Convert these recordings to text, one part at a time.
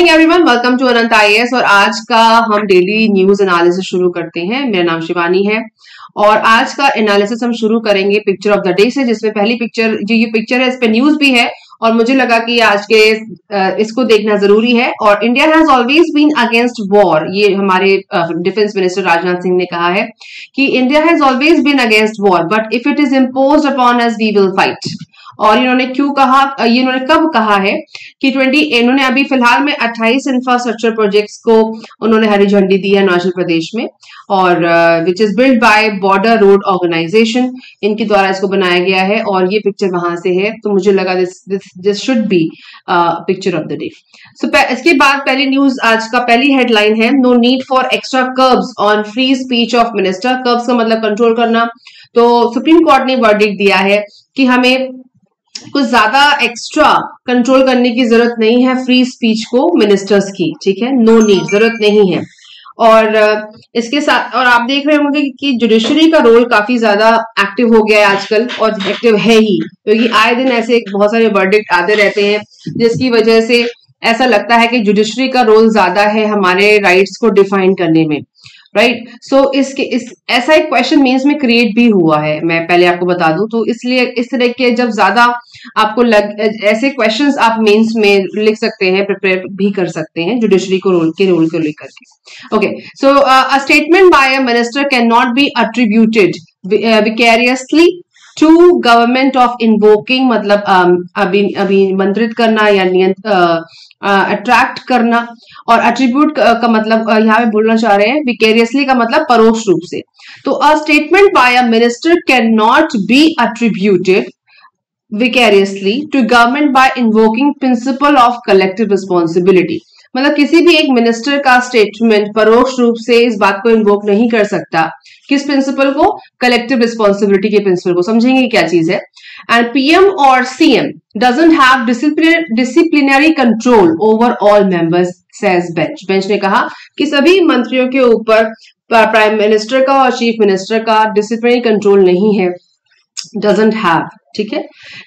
Everyone, welcome to Anant IAS. और आज का हम डेली न्यूज एनालिसिस शुरू करते हैं। मेरा नाम शिवानी है और आज का एनालिसिस हम शुरू करेंगे पिक्चर ऑफ द डे से, जिसमें पहली पिक्चर जो ये पिक्चर है इस पे न्यूज भी है और मुझे लगा कि आज के इसको देखना जरूरी है। और India has always been against war, ये हमारे डिफेंस मिनिस्टर राजनाथ सिंह ने कहा है कि India has always been against war but if it is imposed upon us we will fight. और इन्होंने क्यों कहा, ये इन्होंने कब कहा है कि इन्होंने अभी फिलहाल में 28 इंफ्रास्ट्रक्चर प्रोजेक्ट्स को उन्होंने हरी झंडी दी है अरुणाचल प्रदेश में, और which is build by border road organisation, इनके द्वारा इसको बनाया गया है और ये पिक्चर वहां से है। तो मुझे लगा this should be picture of the day. So इसके बाद पहली न्यूज, आज का पहली हेडलाइन है, no need for extra curbs on free speech of minister. Curbs का मतलब कंट्रोल करना। तो सुप्रीम कोर्ट ने वर्डिक्ट दिया है कि हमें कुछ ज्यादा एक्स्ट्रा कंट्रोल करने की जरूरत नहीं है फ्री स्पीच को मिनिस्टर्स की, ठीक है, नो नीड, जरूरत नहीं है। और इसके साथ और आप देख रहे होंगे कि जुडिशरी का रोल काफी ज्यादा एक्टिव हो गया है आजकल, और एक्टिव है ही, क्योंकि आए दिन ऐसे बहुत सारे वर्डिक्ट आते रहते हैं जिसकी वजह से ऐसा लगता है कि जुडिशरी का रोल ज्यादा है हमारे राइट्स को डिफाइन करने में, राइट। सो ऐसा एक क्वेश्चन मेंस में क्रिएट भी हुआ है, मैं पहले आपको बता दूं। तो इसलिए इस तरह के जब ज्यादा आपको ऐसे क्वेश्चंस आप मेंस में लिख सकते हैं, प्रिपेयर भी कर सकते हैं जुडिशरी को रोल को लेकर के। Okay, so a statement by a minister can not be attributed vicariously to government of invoking, मतलब अभिमंत्रित करना या अट्रैक्ट करना। और अट्रीब्यूट का मतलब यहाँ पे बोलना चाह रहे हैं विकेरियसली का मतलब परोक्ष रूप से। तो a statement by a minister can not be attributed vicariously to government by invoking principle of collective responsibility. मतलब किसी भी एक मिनिस्टर का स्टेटमेंट परोक्ष रूप से इस बात को इन्वोक नहीं कर सकता। किस प्रिंसिपल को? कलेक्टिव रिस्पॉन्सिबिलिटी के प्रिंसिपल को। समझेंगे क्या चीज है। एंड पीएम और CM doesn't have disciplinary control over all members, says bench. Bench ने कहा कि सभी मंत्रियों के ऊपर प्राइम मिनिस्टर का और चीफ मिनिस्टर का डिसिप्लिनरी कंट्रोल नहीं है, doesn't have, ठीक है।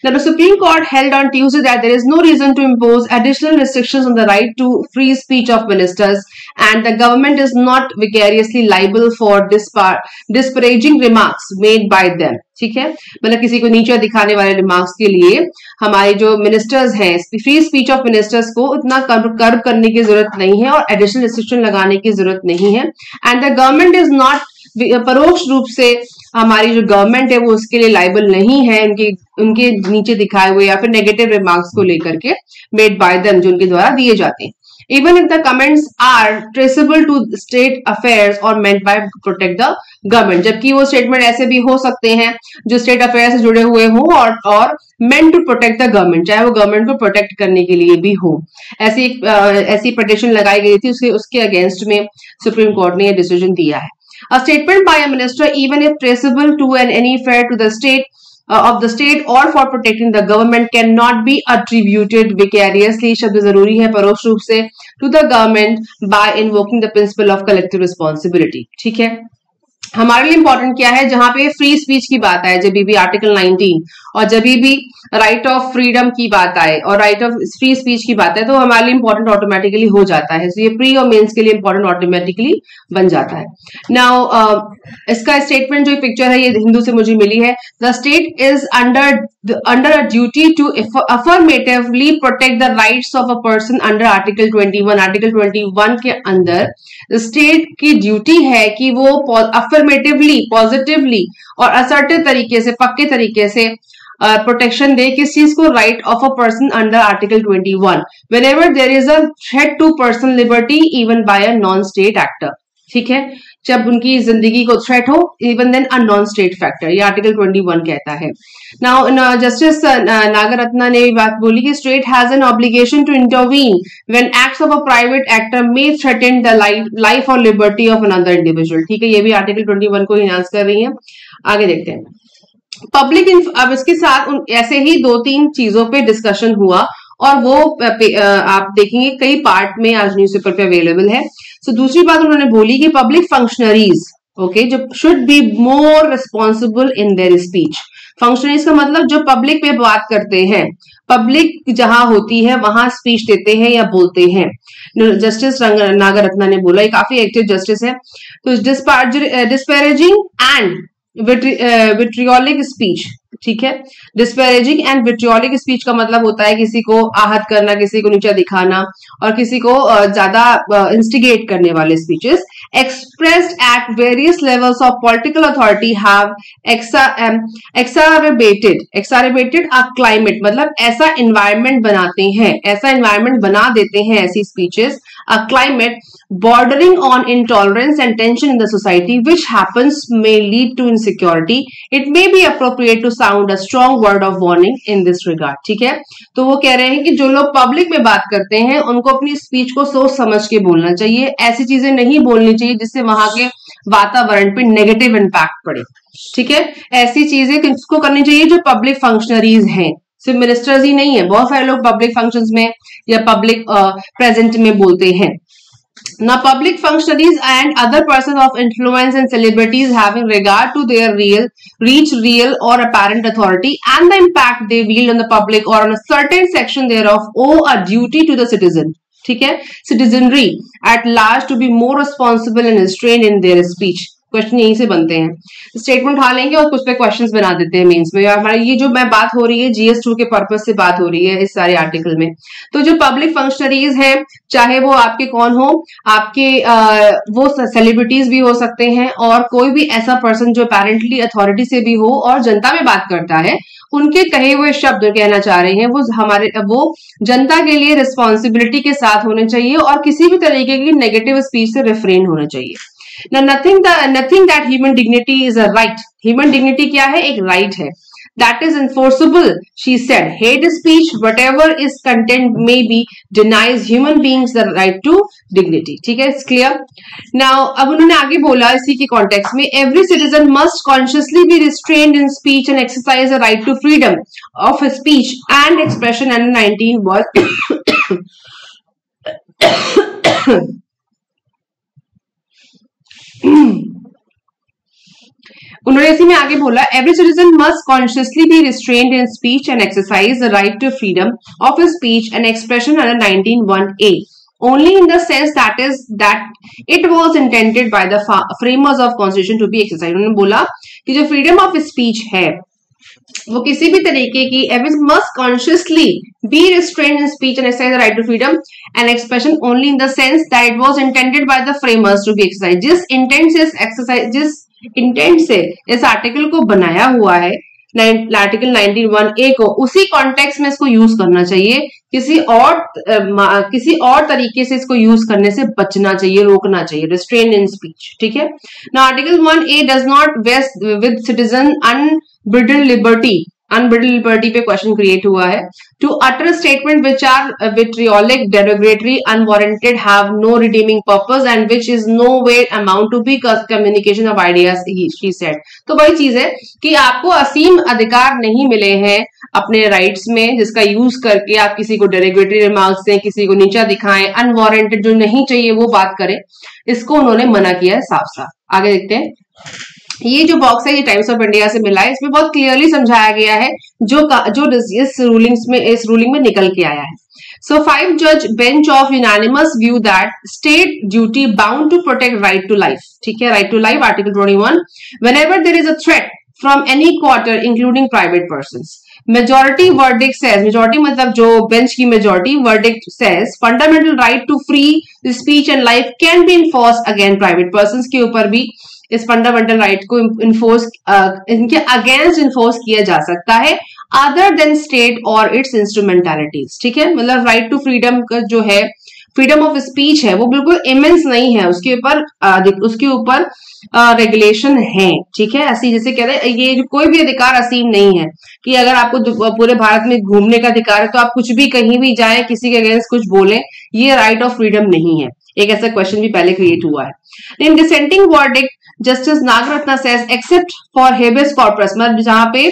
Now the Supreme Court held on Tuesday that there is no reason to impose additional restrictions on the right to free speech of ministers and the government is not vicariously liable for disparaging remarks made by them, ठीक है। मतलब किसी को नीचा दिखाने वाले remarks के लिए हमारे जो मिनिस्टर्स हैं, फ्री स्पीच ऑफ मिनिस्टर्स को उतना कर्व करने की जरूरत नहीं है और एडिशनल रिस्ट्रिक्शन लगाने की जरूरत नहीं है। And the government is not, परोक्ष रूप से हमारी जो गवर्नमेंट है वो उसके लिए लाइबल नहीं है उनके नीचे दिखाए हुए या फिर नेगेटिव रिमार्क्स को लेकर के मेड बाय देम, जो उनके द्वारा दिए जाते हैं। Even if the comments are traceable to state affairs और meant by protect the government, जबकि वो स्टेटमेंट ऐसे भी हो सकते हैं जो स्टेट अफेयर से जुड़े हुए हो और meant to protect the government, चाहे वो गवर्नमेंट को प्रोटेक्ट करने के लिए भी हो। ऐसी पिटीशन लगाई गई थी, उसके अगेंस्ट में सुप्रीम कोर्ट ने यह डिसीजन दिया है। A statement by a minister, even if traceable to any affair to the state of the state or for protecting the government, cannot be attributed vicariously, शब्द जरूरी है, परोक्ष रूप से, to the government by invoking the principle of collective responsibility, ठीक है। हमारे लिए इंपॉर्टेंट क्या है, जहां पे फ्री स्पीच की बात आए, जब भी आर्टिकल 19 और जब भी राइट ऑफ फ्रीडम की बात आए और राइट ऑफ फ्री स्पीच की बात है, तो हमारे लिए इंपॉर्टेंट ऑटोमेटिकली हो जाता है। तो ये प्री और मेंस के लिए इंपॉर्टेंट ऑटोमेटिकली बन जाता है। नाउ इसका स्टेटमेंट, जो पिक्चर है ये हिंदू से मुझे मिली है। The state is under a duty to affirmatively protect the rights of a person under article 21। Article 21 के अंदर स्टेट की ड्यूटी है कि वो अफर्मेटिवली, पॉजिटिवली और असर्टिव तरीके से, पक्के तरीके से प्रोटेक्शन दे, किस चीज को? Right of a person under article 21 whenever there is a threat to personal liberty even by a non state actor, ठीक है। जब उनकी जिंदगी को थ्रेट हो, even then a non state factor, ये आर्टिकल 21 कहता है। नाउ जस्टिस नागरत्ना ने बात बोली कि state has an obligation to intervene when acts of a private actor may threaten the life और लिबर्टी ऑफ अनदर इंडिविजुअल, ठीक है। ये भी आर्टिकल 21 को इनहांस कर रही है। आगे देखते हैं पब्लिक। अब इसके साथ ऐसे ही 2-3 चीजों पे डिस्कशन हुआ और वो आप देखेंगे कई पार्ट में आज न्यूज़पेपर पे अवेलेबल है। सो दूसरी बात उन्होंने बोली कि पब्लिक फंक्शनरीज, ओके, जो should be more responsible in their speech. Functionaries का मतलब जो पब्लिक में बात करते हैं, पब्लिक जहां होती है वहां स्पीच देते हैं या बोलते हैं। जस्टिस नागरत्ना ने बोला, ये काफी एक्टिव जस्टिस है। तो डिस्पैरेजिंग एंड विट्रियोलिक स्पीच, ठीक है। डिस्पैरेजिंग एंड विट्रियोलिक स्पीच का मतलब होता है किसी को आहत करना, किसी को नीचा दिखाना और किसी को ज्यादा इंस्टिगेट करने वाले speeches. Expressed at various levels of political authority have exacerbated a climate, मतलब ऐसा एनवायरमेंट बनाते हैं, ऐसा एनवायरमेंट बना देते हैं ऐसी speeches, a climate bordering on intolerance and tension in the society which happens may lead to insecurity. It may be appropriate to sound a strong word of warning in this regard. ठीक है, तो वो कह रहे हैं कि जो लोग पब्लिक में बात करते हैं उनको अपनी स्पीच को सोच समझ के बोलना चाहिए, ऐसी चीजें नहीं बोलनी चाहिए जिससे वहां के वातावरण पे नेगेटिव इम्पैक्ट पड़े। ठीक है, ऐसी चीजें किसको करनी चाहिए? जो पब्लिक फंक्शनरीज हैं, सिर्फ मिनिस्टर्स ही नहीं है, बहुत सारे लोग पब्लिक फंक्शंस में या पब्लिक प्रेजेंट में बोलते हैं। Now, public functionaries and other persons of influence and celebrities having regard to their real or apparent authority and the impact they wield on the public or on a certain section thereof owe a duty to the citizen. ठीक है, citizenry at large to be more responsible and restrained in their speech. Question यहीं से बनते हैं, statement उठा लेंगे और कुछ पे क्वेश्चंस बना देते हैं मेंस में। हमारी ये जो मैं बात हो रही है GS2 के पर्पस से बात हो रही है इस सारे आर्टिकल में। तो जो पब्लिक फंक्शनरीज हैं, चाहे वो आपके कौन हो, आपके वो सेलिब्रिटीज भी हो सकते हैं और कोई भी ऐसा पर्सन जो अपेरेंटली अथॉरिटी से भी हो और जनता में बात करता है, उनके कहे हुए शब्द कहना चाह रहे हैं वो जनता के लिए रिस्पॉन्सिबिलिटी के साथ होने चाहिए और किसी भी तरीके की नेगेटिव स्पीच से रिफ्रेन होना चाहिए। Now, nothing that human dignity is a right. Human dignity क्या है? एक right है. That is enforceable, she said. Hate speech, whatever its content may be, denies human beings the right to dignity. ठीक है, it's clear. Now, अब उन्होंने आगे बोला इसी के context में, every citizen must consciously be restrained in speech and exercise the right to freedom of speech and expression under 19 was उन्होंने इसी में आगे बोला, every citizen must consciously be restrained in speech and exercise the right to freedom of speech and expression under 19(1)(a only in the sense that it was intended by the framers of constitution to be exercised. उन्होंने बोला कि जो freedom of speech है वो किसी भी तरीके की must consciously be restrained in speech and exercise the right to freedom and expression only in the sense that it was intended by the framers to be exercised. जिस intent से इस article को बनाया हुआ है, आर्टिकल 19(1)(a को, उसी context में इसको यूज करना चाहिए, किसी और तरीके से इसको यूज करने से बचना चाहिए, रोकना चाहिए, रिस्ट्रेन इन स्पीच। ठीक है, now article 1(a does not vest with citizen unbridled liberty पे क्वेश्चन क्रिएट हुआ है। To utter statement which are vitriolic, derogatory, unwarranted, have no redeeming purpose and which is no way amount to be communication of ideas, she said. तो वही चीज है कि आपको असीम अधिकार नहीं मिले हैं अपने राइट्स में जिसका यूज करके आप किसी को डेरोगेटरी रिमार्क्स दें, किसी को नीचा दिखाएं, अनवारंटेड जो नहीं चाहिए वो बात करें, इसको उन्होंने मना किया है साफ साफ। आगे देखते हैं, ये जो बॉक्स है ये टाइम्स ऑफ इंडिया से मिला है, इसमें बहुत क्लियरली समझाया गया है जो इस रूलिंग में निकल के आया है। So 5 judge bench of unanimous view that state duty bound to protect right to life. ठीक है, right to life article 21 whenever there is a threat from any quarter including private persons. Majority verdict says, majority मतलब जो bench की majority verdict says fundamental right to free speech and life can be enforced against private persons के ऊपर भी इस fundamental right को इनके against enforce किया जा सकता है अदर देन स्टेट और इट्स इंस्ट्रूमेंटैलिटीज। ठीक है, मतलब राइट टू फ्रीडम का जो है, फ्रीडम ऑफ स्पीच है, वो बिल्कुल इमेंस नहीं है, उसके ऊपर रेगुलेशन है। ठीक है, ऐसी जैसे कहते हैं ये कोई भी अधिकार असीम नहीं है कि अगर आपको पूरे भारत में घूमने का अधिकार है तो आप कुछ भी कहीं भी जाएं, किसी के अगेंस्ट कुछ बोलें, ये राइट ऑफ फ्रीडम नहीं है। एक ऐसा क्वेश्चन भी पहले क्रिएट हुआ है। In dissenting verdict justice Nagarathna says except for habeas corpus, मतलब जहां पे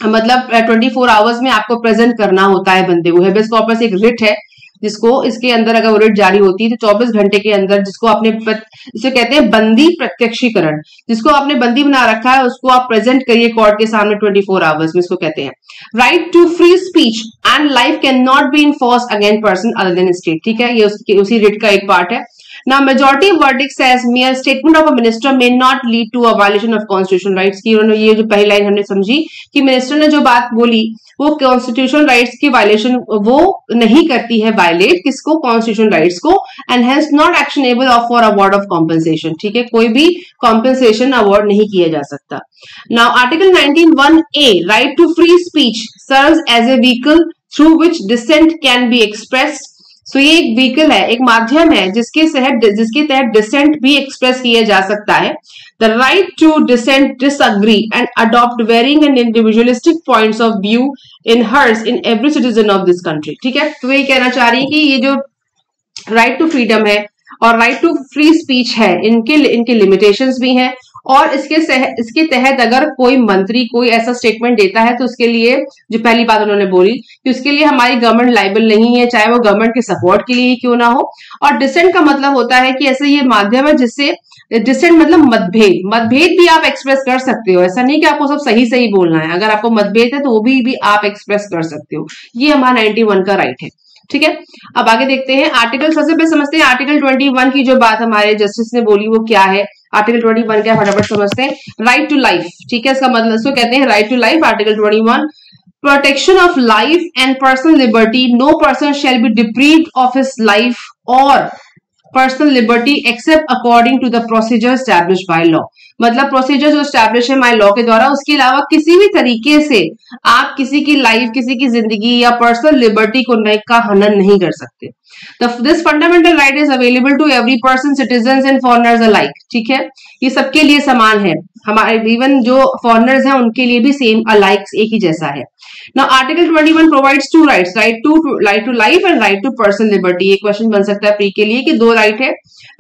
24 आवर्स में आपको प्रेजेंट करना होता है बंदे को। हेबियस कॉर्पस एक रिट है जिसको इसके अंदर अगर रिट जारी होती है तो 24 घंटे के अंदर जिसको आपने इसे कहते हैं बंदी प्रत्यक्षीकरण, जिसको आपने बंदी बना रखा है उसको आप प्रेजेंट करिए कोर्ट के सामने 24 आवर्स में, इसको कहते हैं। Right to free speech and life can not be enforced against person other than state, ठीक है, ये उसी रिट का एक पार्ट है। Now, majority verdict says mere statement of a minister may not lead to a violation of constitutional rights की उन्होंने ये जो पहली लाइन हमने समझी कि मिनिस्टर ने जो बात बोली वो कॉन्स्टिट्यूशनल राइट्स की वायलेशन वो नहीं करती है, वायलेट किसको, कॉन्स्टिट्यूशनल राइट्स को, and has not actionable for award of compensation, ठीक है, कोई भी कॉम्पेंसेशन अवार्ड नहीं किया जा सकता। Now article 19(1)(a right to free speech serves as a vehicle through which dissent can be expressed. So ये एक व्हीकल है, एक माध्यम है जिसके तहत डिसेंट भी एक्सप्रेस किया जा सकता है। The right to dissent, disagree and adopt varying and individualistic points of view inheres in every citizen of this country, ठीक है। तो ये कहना चाह रही है कि ये जो राइट टू फ्रीडम है और राइट टू फ्री स्पीच है इनके लिमिटेशंस भी हैं, और इसके तहत अगर कोई मंत्री कोई ऐसा स्टेटमेंट देता है तो उसके लिए जो पहली बात उन्होंने बोली कि उसके लिए हमारी गवर्नमेंट लाइबल नहीं है, चाहे वो गवर्नमेंट के सपोर्ट के लिए ही क्यों ना हो। और डिसेंट का मतलब होता है कि ऐसे ये माध्यम है जिससे, डिसेंट मतलब मतभेद भी आप एक्सप्रेस कर सकते हो, ऐसा नहीं कि आपको सब सही बोलना है, अगर आपको मतभेद है तो वो भी आप एक्सप्रेस कर सकते हो। ये हमारा 91 का राइट है, ठीक है। अब आगे देखते हैं आर्टिकल, सबसे पहले समझते हैं आर्टिकल 21 की जो बात हमारे जस्टिस ने बोली वो क्या है। आर्टिकल 21 क्या, फटाफट समझते हैं। राइट टू लाइफ, ठीक है, इसका मतलब इसको कहते हैं right to life. Article 21 protection of life and personal liberty, no person shall be deprived of his life और personal liberty except according to the procedure establish by law. मतलब procedure जो एस्टैब्लिश है बाय लॉ के द्वारा, उसके अलावा किसी भी तरीके से आप किसी की लाइफ, किसी की जिंदगी या पर्सनल लिबर्टी का हनन नहीं कर सकते। This fundamental right is available to every person, citizen and foreigners alike, ठीक है, ये सबके लिए समान है, हमारे इवन जो फॉरेनर्स हैं उनके लिए भी सेम अलाइक एक ही जैसा है। Now Article 21 provides two rights, right to life and right to personal liberty। ये क्वेश्चन बन सकता है प्री के लिए कि दो राइट है,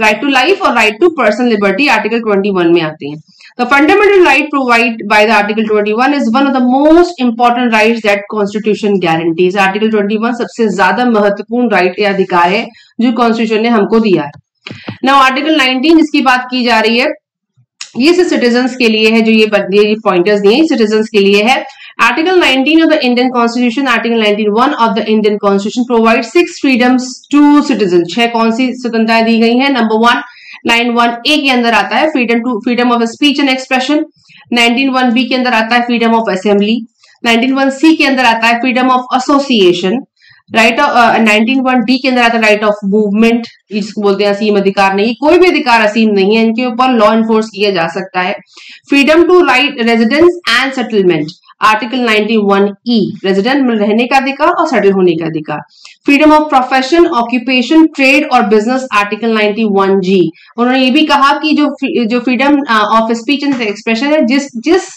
राइट टू लाइफ और right to personal liberty article 21 में आते हैं। The fundamental right provided by the Article 21 is one of the most important rights that Constitution guarantees। Article 21 सबसे ज्यादा महत्वपूर्ण राइट या अधिकार है जो कॉन्स्टिट्यूशन ने हमको दिया है। Now आर्टिकल 19 जिसकी बात की जा रही है ये सिटीजन्स के लिए है, जो ये पॉइंटर्स दिए सिटीजन्स के लिए है। Article 19 of the Indian Constitution, Article 19(1) of the Indian Constitution provides 6 freedoms to citizens। 6 कौन सी स्वतंत्रताएं दी गई हैं। नंबर 1 91A के अंदर आता है freedom of speech and expression. 19(1)B के अंदर आता है फ्रीडम ऑफ असेंबली। 19(1)C के अंदर आता है freedom of association. Right 19(1)D के अंदर आता है राइट ऑफ मूवमेंट, इसको बोलते हैं असीम अधिकार नहीं, कोई भी अधिकार असीम नहीं है, इनके ऊपर लॉ एनफोर्स किया जा सकता है। Freedom to right residence and settlement, article 91E resident में रहने का अधिकार और सेटल होने का अधिकार। Freedom of profession, occupation, trade और बिजनेस, आर्टिकल 91G। उन्होंने ये भी कहा कि जो freedom of speech and expression है, जिस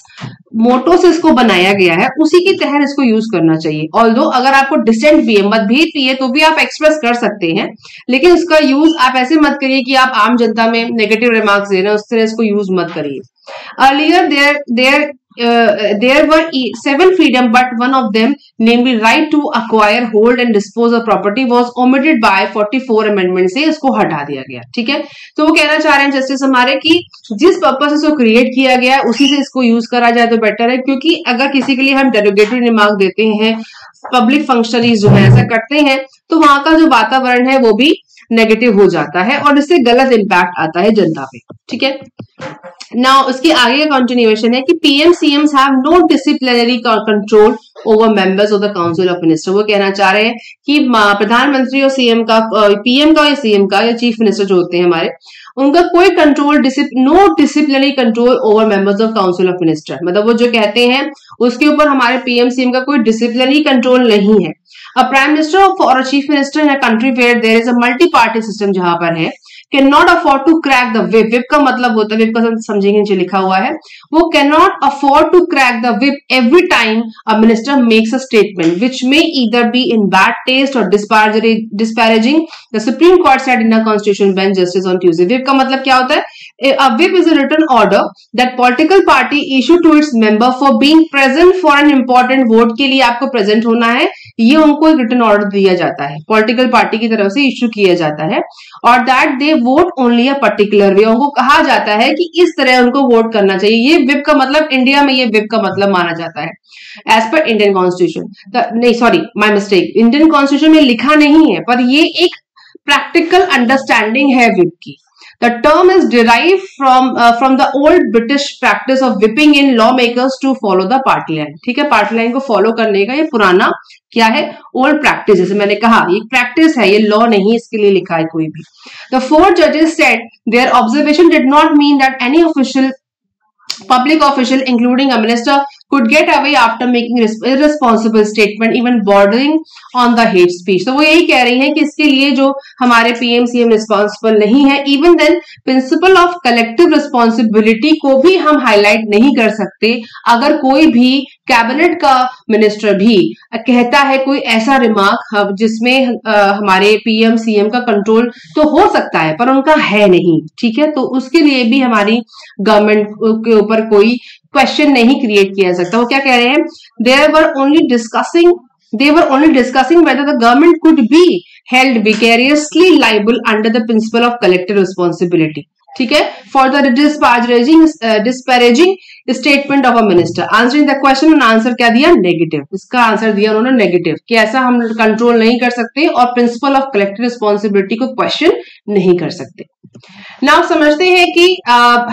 मोटो से इसको बनाया गया है उसी के तहत इसको यूज करना चाहिए। ऑल्दो अगर आपको डिसेंट भी है, मतभेद भी है, तो भी आप एक्सप्रेस कर सकते हैं, लेकिन इसका यूज आप ऐसे मत करिए कि आप आम जनता में नेगेटिव रिमार्क्स दे रहे हैं, उस तरह इसको यूज मत करिए। Earlier there were 7 freedom, but one of them, namely right to acquire, hold and dispose of property, was omitted by 44 amendment से इसको हटा दिया गया, ठीक है। तो वो कहना चाह रहे हैं जस्टिस हमारे कि जिस पर्पस से इसको क्रिएट किया गया उसी से इसको यूज करा जाए तो बेटर है, क्योंकि अगर किसी के लिए हम डेरोगेटरी रिमार्क देते हैं, पब्लिक फंक्शनरीज जो है ऐसा करते हैं, तो वहां का जो वातावरण है वो भी नेगेटिव हो जाता है और इससे गलत इंपैक्ट आता है जनता पे, ठीक है। नाउ उसके आगे का कंटिन्यूएशन है कि PM CMs have no disciplinary control over members of the council of minister. वो कहना चाह रहे हैं कि प्रधानमंत्री और सीएम का, पीएम का या सीएम का या चीफ मिनिस्टर जो होते हैं हमारे, उनका कोई control, no disciplinary control over members of council of minister. मतलब वो जो कहते हैं उसके ऊपर हमारे पीएम सीएम का कोई डिसिप्लिनरी कंट्रोल नहीं है। A prime minister or a chief minister in a country where there is a multi-party system जहां पर है, cannot afford to crack the whip। whip का मतलब होता है, whip का समझेंगे नीचे लिखा हुआ है, वो cannot afford to crack the whip every time a minister makes a statement which may either be in bad taste or disparaging, the Supreme Court said in a constitution bench justice on Tuesday। whip का मतलब क्या होता है? A whip is a written order that political party issue to its member for being present for an important vote। के लिए आपको present होना है ये उनको एक रिटन ऑर्डर दिया जाता है, पॉलिटिकल पार्टी की तरफ से इश्यू किया जाता है, और that they vote only a particular way, उनको कहा जाता है कि इस तरह उनको वोट करना चाहिए। ये विप का मतलब, इंडिया में ये विप का मतलब माना जाता है एज पर इंडियन कॉन्स्टिट्यूशन। नहीं sorry, my mistake, Indian constitution में लिखा नहीं है, पर ये एक प्रैक्टिकल अंडरस्टैंडिंग है विप की। The term is derived from the old British practice of whipping in lawmakers to follow the party line। ठीक है, पार्टी लाइन को फॉलो करने का ये पुराना क्या है, ओल्ड प्रैक्टिस। जैसे मैंने कहा ये प्रैक्टिस है, ये लॉ नहीं इसके लिए लिखा है कोई भी। The four judges said their observation did not mean that any public official including a minister could get away after making irresponsible statement even bordering on the hate speech। तो वो यही कह रही है कि इसके लिए जो हमारे पीएम सीएम रिस्पॉन्सिबल नहीं है, even then principal of collective responsibility को भी हम हाईलाइट नहीं कर सकते। अगर कोई भी कैबिनेट का मिनिस्टर भी कहता है कोई ऐसा रिमार्क जिसमें हमारे पीएम सीएम का कंट्रोल तो हो सकता है पर उनका है नहीं, ठीक है, तो उसके लिए भी हमारी गवर्नमेंट के ऊपर कोई क्वेश्चन नहीं क्रिएट किया जा सकता। वो क्या कह रहे हैं, they were only discussing whether the government could be held vicariously liable under the principle of collective responsibility। ठीक है, for the disparaging statement of a minister answering the question, और आंसर क्या दिया, नेगेटिव। इसका आंसर दिया उन्होंने negative कि ऐसा हम कंट्रोल नहीं कर सकते और प्रिंसिपल ऑफ कलेक्टिव रिस्पॉन्सिबिलिटी को क्वेश्चन नहीं कर सकते। नाउ समझते हैं कि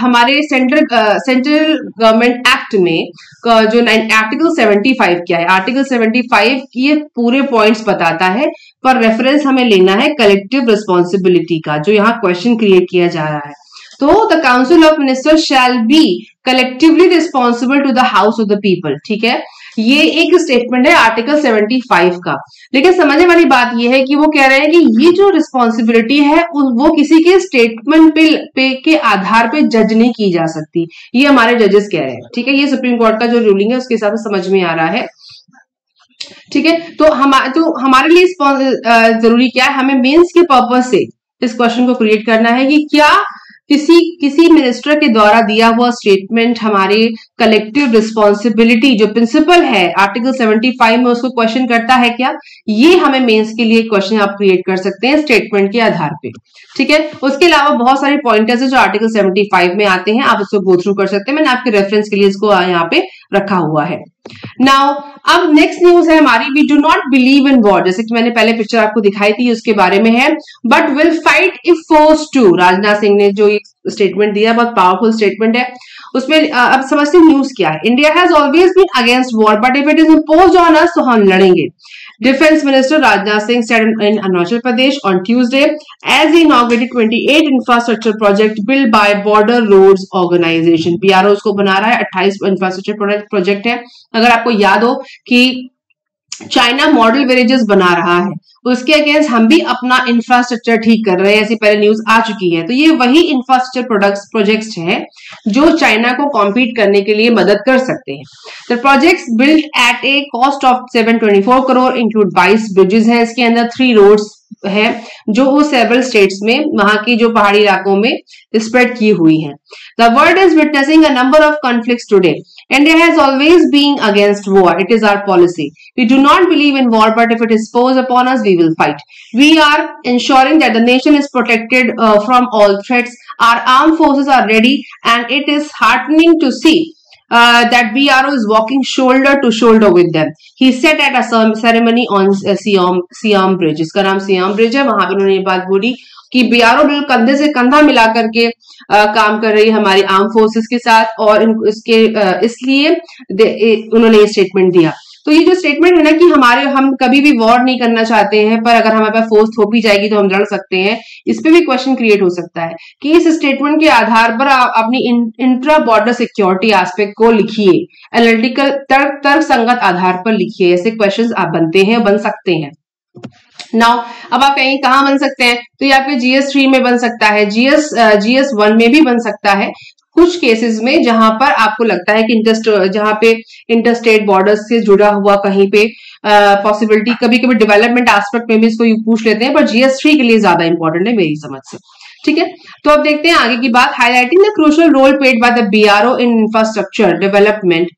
हमारे सेंट्रल गवर्नमेंट एक्ट में जो आर्टिकल 75 क्या है। आर्टिकल 75 ये पूरे पॉइंट्स बताता है, पर रेफरेंस हमें लेना है कलेक्टिव रिस्पॉन्सिबिलिटी का, जो यहाँ क्वेश्चन क्रिएट किया जा रहा है। तो the council of minister shall be collectively responsible to the house of the people. ठीक है, ये एक स्टेटमेंट है आर्टिकल 75 का। लेकिन समझने वाली बात ये है कि वो कह रहे हैं कि ये जो रिस्पॉन्सिबिलिटी है वो किसी के स्टेटमेंट पे के आधार पे जज नहीं की जा सकती, ये हमारे जजेस कह रहे हैं। ठीक है, ये सुप्रीम कोर्ट का जो रूलिंग है उसके हिसाब से समझ में आ रहा है। ठीक है, तो हमारे लिए जरूरी क्या है, हमें मेंस के पर्पज से इस क्वेश्चन को क्रिएट करना है कि क्या किसी मिनिस्टर के द्वारा दिया हुआ स्टेटमेंट हमारे कलेक्टिव रिस्पॉन्सिबिलिटी जो प्रिंसिपल है आर्टिकल 75 में उसको क्वेश्चन करता है क्या, ये हमें मेंस के लिए क्वेश्चन आप क्रिएट कर सकते हैं स्टेटमेंट के आधार पे। ठीक है, उसके अलावा बहुत सारे पॉइंटर्स है जो आर्टिकल 75 में आते हैं, आप उसको गो थ्रू कर सकते हैं। मैंने आपके रेफरेंस के लिए इसको यहाँ पे रखा हुआ है। नाउ अब नेक्स्ट न्यूज है हमारी, we do not believe in war. जैसे कि मैंने पहले पिक्चर आपको दिखाई थी उसके बारे में है, but will fight if force to. Rajnath Singh ने जो स्टेटमेंट दिया बहुत पावरफुल स्टेटमेंट है। उसमें अब समझते हैं न्यूज क्या है। India has always been against war but if it is imposed on us तो हम लड़ेंगे। Defense Minister Rajnath Singh said in Arunachal Pradesh on Tuesday as he inaugurated 28 infrastructure project built by Border Roads Organization। BRO को बना रहा है, 28 infrastructure project है। अगर आपको याद हो कि चाइना मॉडल विलेजेस बना रहा है, उसके अगेंस्ट हम भी अपना इंफ्रास्ट्रक्चर ठीक कर रहे हैं, ऐसी पहले न्यूज आ चुकी है। तो ये वही इंफ्रास्ट्रक्चर प्रोजेक्ट्स हैं जो चाइना को कॉम्पीट करने के लिए मदद कर सकते हैं। The projects build eight A cost of 724 crore include 22 bridges हैं इसके अंदर, 3 रोड्स है जो वो सेवरल स्टेट्स में, वहां की जो पहाड़ी इलाकों में स्प्रेड की हुई है। The world is witnessing a number of conflicts today. India has always been against war. It is our policy. We do not believe in war, but if it is posed upon us, we will fight. We are ensuring that the nation is protected from all threats. Our armed forces are ready, and it is heartening to see that BRO is walking shoulder to shoulder with them. He said at a ceremony on Siam Bridge. इसका नाम SIAM bridge है, वहां पर उन्होंने ये बात बोली कि BRO बिल्कुल कंधे से कंधा मिला करके काम कर रही है हमारी आर्म फोर्सेस के साथ, और इसलिए उन्होंने ये स्टेटमेंट दिया। तो ये जो स्टेटमेंट है ना कि हम कभी भी वॉर नहीं करना चाहते हैं, पर अगर हमारे पास फोर्स थोपी जाएगी तो हम लड़ सकते हैं, इस पे भी क्वेश्चन क्रिएट हो सकता है कि इस स्टेटमेंट के आधार पर आप अपनी इंट्रा बॉर्डर सिक्योरिटी एस्पेक्ट को लिखिए, एनालिटिकल तर्क संगत आधार पर लिखिए। ऐसे क्वेश्चंस आप बन सकते हैं। नाउ अब आप कहीं कहां बन सकते हैं, तो ये आपके GS3 में बन सकता है, GS1 में भी बन सकता है। कुछ केसेस में जहां पर आपको लगता है कि जहां पे इंटरस्टेट बॉर्डर से जुड़ा हुआ कहीं पे पॉसिबिलिटी, कभी कभी डेवलपमेंट एस्पेक्ट में भी इसको पूछ लेते हैं, पर GS3 के लिए ज्यादा इंपॉर्टेंट है मेरी समझ से। ठीक है, तो अब देखते हैं आगे की बात। Highlighting the crucial role played by the BRO in infrastructure development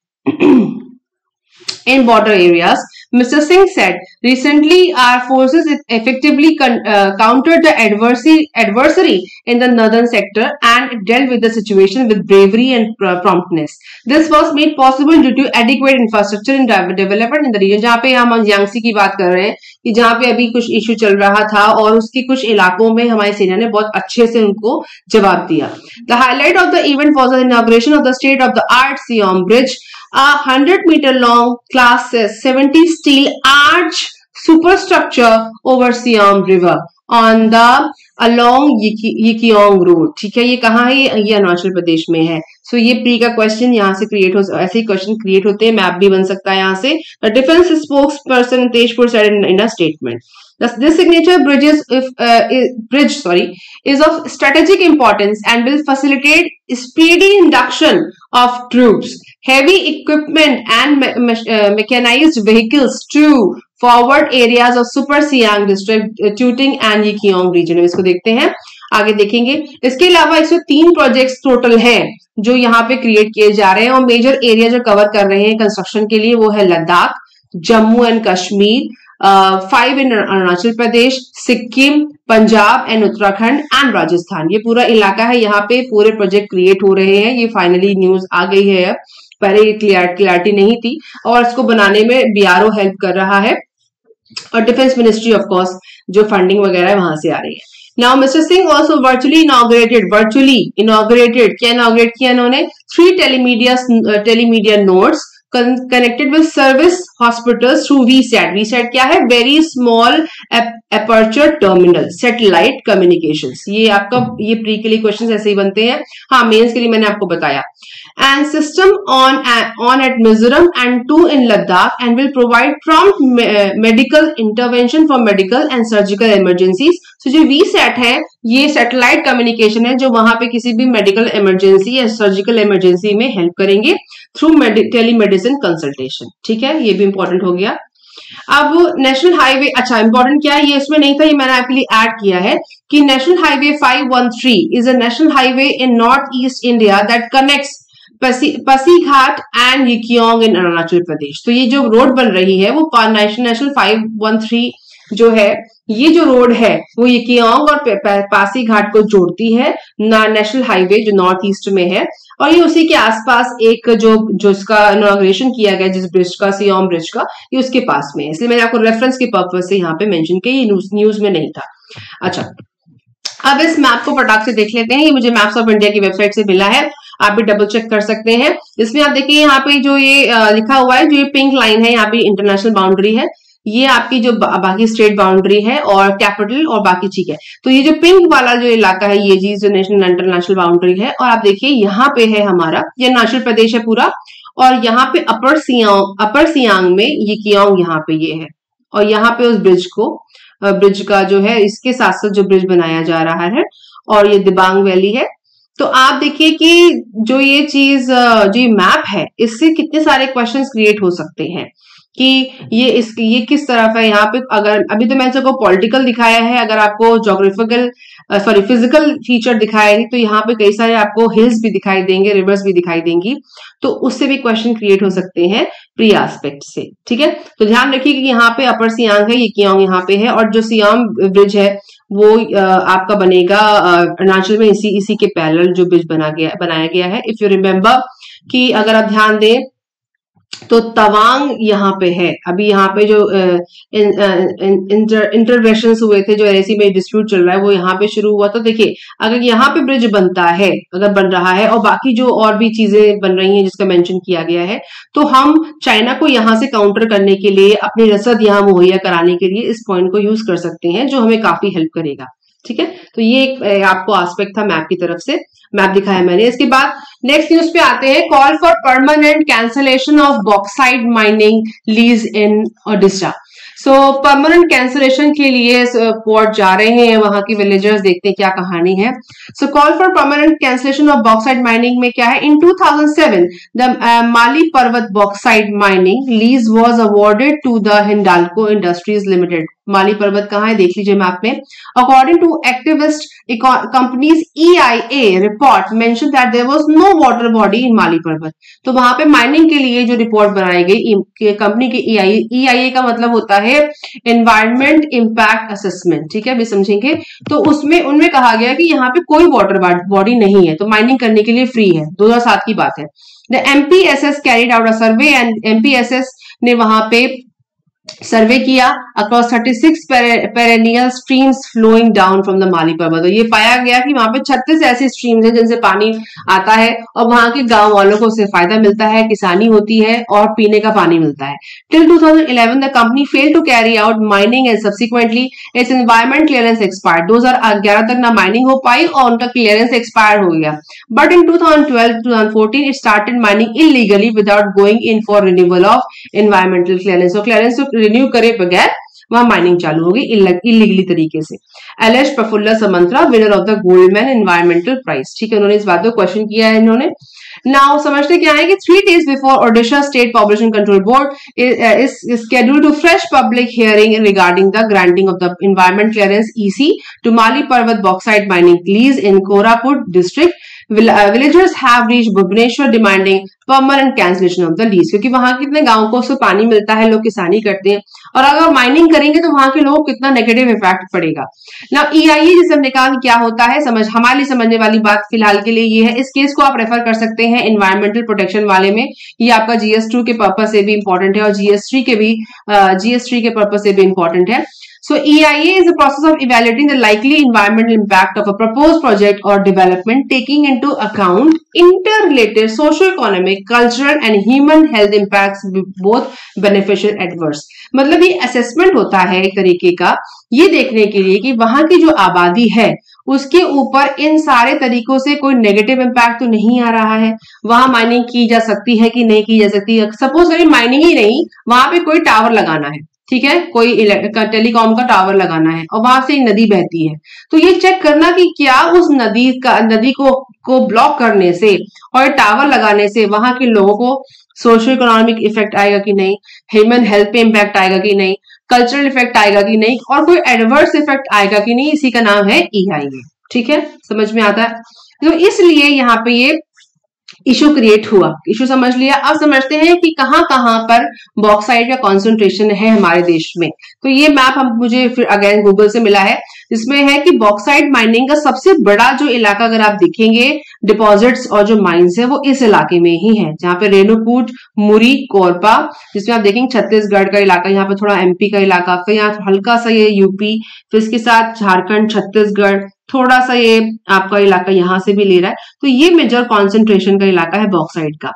in border areas, Mr. Singh said, recently our forces effectively countered the adversary in the northern sector and dealt with the situation with bravery and promptness. This was made possible due to adequate infrastructure and development in the region. जहाँ पे हम Yangtze की बात कर रहे हैं कि जहाँ पे अभी कुछ इशू चल रहा था और उसके कुछ इलाकों में हमारी सेना ने बहुत अच्छे से उनको जवाब दिया. The highlight of the event was the inauguration of the state-of-the-art Siam Bridge, a 100-meter long Class 70 steel arch superstructure over Siam River on the along Yekiong Road. ठीक है, ये कहाँ है? ये अरुणाचल प्रदेश में है. सो ये प्री का क्वेश्चन यहाँ से क्रिएट हो, ऐसे ही क्वेश्चन क्रिएट होते हैं. मैप भी बन सकता है यहाँ से. Defence spokes person Tezpur said in a statement. This signature bridge is of strategic importance and will facilitate speedy induction of troops, heavy equipment and mechanized vehicles to forward areas of Super Siang district, Tuting and Yekiong region. इसको देखते हैं, आगे देखेंगे. इसके अलावा 103 projects total हैं जो यहाँ पे क्रिएट किए जा रहे हैं और मेजर एरिया जो कवर कर रहे हैं कंस्ट्रक्शन के लिए वो है Ladakh, Jammu and Kashmir, 5 in Arunachal Pradesh, Sikkim, Punjab and Uttarakhand and Rajasthan. ये पूरा इलाका है, यहाँ पे पूरे प्रोजेक्ट क्रिएट हो रहे हैं. ये फाइनली न्यूज आ गई है, पहले क्लियरिटी नहीं थी और इसको बनाने में बीआरओ हेल्प कर रहा है और डिफेंस मिनिस्ट्री ऑफ कोर्स जो फंडिंग वगैरह है वहां से आ रही है. Now, Mr. Singh also virtually inaugurated, क्या inaugurate किया इन्होंने? 3 telemedia nodes connected with service hospitals through VSAT. VSAT क्या है? Very small aperture terminal, satellite communications. ये आपका ये प्री के लिए क्वेश्चन ऐसे ही बनते हैं. हाँ, मेंस के लिए मैंने आपको बताया. And system on at Mizoram and 2 in Ladakh and will provide prompt medical intervention for medical and surgical emergencies. So जो VSAT है ये सैटेलाइट कम्युनिकेशन है जो वहां पे किसी भी मेडिकल इमरजेंसी या सर्जिकल इमरजेंसी में हेल्प करेंगे थ्रू टेलीमेडिसिन कंसल्टेशन. ठीक है, ये भी इंपॉर्टेंट हो गया. अब नेशनल हाईवे, अच्छा इंपॉर्टेंट क्या है, ये इसमें नहीं था, ये मैंने आपके लिए ऐड किया है कि national highway 513 is a national highway in north east India that connects Pasighat and Yingkiong in Arunachal Pradesh. तो ये जो रोड बन रही है वो नेशनल 513 जो है, ये जो रोड है वो येकियोंग और पासीघाट को जोड़ती है. नेशनल हाईवे जो नॉर्थ ईस्ट में है और ये उसी के आसपास एक जो इसका इनॉग्रेशन किया गया जिस ब्रिज का, सियाम ब्रिज का, ये उसके पास में है. इसलिए मैंने आपको रेफरेंस के पर्पज से यहाँ पे मेंशन किया, ये न्यूज में नहीं था. अच्छा, अब इस मैप को फटाक से देख लेते हैं. ये मुझे मैप्स ऑफ इंडिया की वेबसाइट से मिला है, आप भी डबल चेक कर सकते हैं. इसमें आप देखिए यहाँ पे जो ये लिखा हुआ है, जो ये पिंक लाइन है यहाँ पे इंटरनेशनल बाउंड्री है, ये आपकी जो बाकी स्टेट बाउंड्री है और कैपिटल और बाकी ठीक है. तो ये जो पिंक वाला जो इलाका है ये चीज जो नेशनल इंटरनेशनल बाउंड्री है. और आप देखिए यहाँ पे है हमारा, ये अरुणाचल प्रदेश है पूरा और यहाँ पे अपर सियांग में येकियोंग यहाँ पे ये है और यहाँ पे उस ब्रिज का जो है इसके साथ साथ जो ब्रिज बनाया जा रहा है और ये दिबांग वैली है. तो आप देखिए कि जो ये चीज जो ये मैप है इससे कितने सारे क्वेश्चंस क्रिएट हो सकते हैं कि ये किस तरफ है. यहाँ पे अगर अभी तो मैंने सबको पॉलिटिकल दिखाया है, अगर आपको फिजिकल फीचर दिखाएगी तो यहाँ पे कई सारे आपको हिल्स भी दिखाई देंगे, रिवर्स भी दिखाई देंगी, तो उससे भी क्वेश्चन क्रिएट हो सकते हैं प्री एस्पेक्ट से. ठीक है, तो ध्यान रखिए कि यहाँ पे अपर सियांग है, येकियोंग यहाँ पे है और जो सियाम ब्रिज है वो आपका बनेगा अरुणाचल में इसी के पैरेलल जो ब्रिज बनाया गया है. इफ यू रिमेम्बर कि अगर आप ध्यान दें तो तवांग यहाँ पे है. अभी यहाँ पे जो इंटरवेंशंस हुए थे, जो एलएसी में डिस्प्यूट चल रहा है वो यहाँ पे शुरू हुआ. तो देखिए अगर यहाँ पे ब्रिज बनता है, अगर बन रहा है और बाकी जो और भी चीजें बन रही हैं जिसका मेंशन किया गया है, तो हम चाइना को यहाँ से काउंटर करने के लिए, अपनी रसद यहाँ मुहैया कराने के लिए इस पॉइंट को यूज कर सकते हैं जो हमें काफी हेल्प करेगा. ठीक है, तो ये एक आपको एस्पेक्ट था मैप की तरफ से, मैप दिखाया मैंने. इसके बाद नेक्स्ट न्यूज पे आते हैं. Call for permanent cancellation of bauxite mining lease in Odisha. So permanent cancellation के लिए पोर्ट जा रहे हैं वहां की विलेजर्स, देखते हैं क्या कहानी है. So call for permanent cancellation of bauxite mining में क्या है, in 2007 the Mali Parbat bauxite mining lease was awarded to the Hindalco industries limited Mali Parbat कहाँ है देख लीजिए मैप में। According to activist companies EIA report mention that there was no water body in Mali Parbat. तो वहां पे माइनिंग के लिए जो रिपोर्ट बनाई गई कंपनी के EIA का मतलब होता है एनवायरमेंट इम्पैक्ट असेसमेंट, ठीक है, भी समझेंगे। तो उसमें उनमें कहा गया कि यहाँ पे कोई वाटर बॉडी नहीं है, तो माइनिंग करने के लिए फ्री है। 2007 की बात है। The MPSS carried out a survey and MPSS ने वहां पे सर्वे किया across 36 perennial streams flowing down from the Mali Parbat. तो ये पाया गया कि वहां पे 36 ऐसी स्ट्रीम्स हैं जिनसे पानी आता है और वहां के गांव वालों को उससे फायदा मिलता है, किसानी होती है और पीने का पानी मिलता है। Till 2011 the company failed to carry out mining and subsequently its environment clearance expired. 2011 तक ना माइनिंग हो पाई और उनका क्लियरेंस एक्सपायर हो गया। But in 2012-2014 it started mining illegally without going in for renewal of environmental clearance. तो clearance renew करे बगैर वहां माइनिंग चालू होगी इलीगली तरीके से। L H Prafulla Samantra winner of the Goldman environmental prize, ठीक है, उन्होंने इस बात को क्वेश्चन किया है इन्होंने। नाउ समझते क्या है कि 3 days before Odisha state population control board is scheduled to fresh public hearing regarding the granting of the environment clearance EC to Mali Parbat bauxite mining lease in Koraput district. Villagers have reached Bhubaneswar demanding permanent cancellation of the lease, क्योंकि वहां कितने गांवों को उससे पानी मिलता है, लोग किसानी करते हैं, और अगर माइनिंग करेंगे तो वहां के लोगों को कितना नेगेटिव इफेक्ट पड़ेगा। ना EIA जिसे हमने कहा क्या होता है, हमारे लिए समझने वाली बात फिलहाल के लिए ये है। इस केस को आप रेफर कर सकते हैं एनवायरमेंटल प्रोटेक्शन वाले में, ये आपका GS2 के पर्पज से भी इंपॉर्टेंट है और GS3 के पर्पज से भी इंपॉर्टेंट है। So EIA is the process of evaluating the likely environmental impact of a proposed project or development, taking into account interrelated socio-economic, cultural and human health impacts, both beneficial adverse। मतलब ये assessment होता है एक तरीके का, ये देखने के लिए कि वहां की जो आबादी है उसके ऊपर इन सारे तरीकों से कोई नेगेटिव इम्पैक्ट तो नहीं आ रहा है, वहां माइनिंग की जा सकती है कि नहीं की जा सकती है। सपोज करिए माइनिंग ही नहीं, वहां पे कोई टावर लगाना है, ठीक है, कोई टेलीकॉम का टावर लगाना है और वहां से नदी बहती है, तो ये चेक करना कि क्या उस नदी को ब्लॉक करने से और टावर लगाने से वहां के लोगों को सोशियो इकोनॉमिक इफेक्ट आएगा कि नहीं, ह्यूमन हेल्थ पे इम्पैक्ट आएगा कि नहीं, कल्चरल इफेक्ट आएगा कि नहीं, और कोई एडवर्स इफेक्ट आएगा कि नहीं, इसी का नाम है EIA। ठीक है, समझ में आता है। तो इसलिए यहाँ पे ये इशू क्रिएट हुआ, इशू समझ लिया। अब समझते हैं कि कहां कहां पर बॉक्साइट का कॉन्सेंट्रेशन है हमारे देश में। तो ये मैप मुझे फिर अगेन गूगल से मिला है, जिसमें है कि बॉक्साइट माइनिंग का सबसे बड़ा जो इलाका अगर आप देखेंगे डिपॉजिट्स और जो माइंस है वो इस इलाके में ही है, जहां पे रेणुकूट, मुरी, कोरपा, जिसमें आप देखेंगे छत्तीसगढ़ का इलाका, यहाँ पे थोड़ा MP का इलाका, फिर यहाँ हल्का सा ये UP, फिर इसके साथ झारखंड, छत्तीसगढ़, थोड़ा सा ये आपका इलाका यहाँ से भी ले रहा है। तो ये मेजर कॉन्सेंट्रेशन का इलाका है बॉक्साइट का।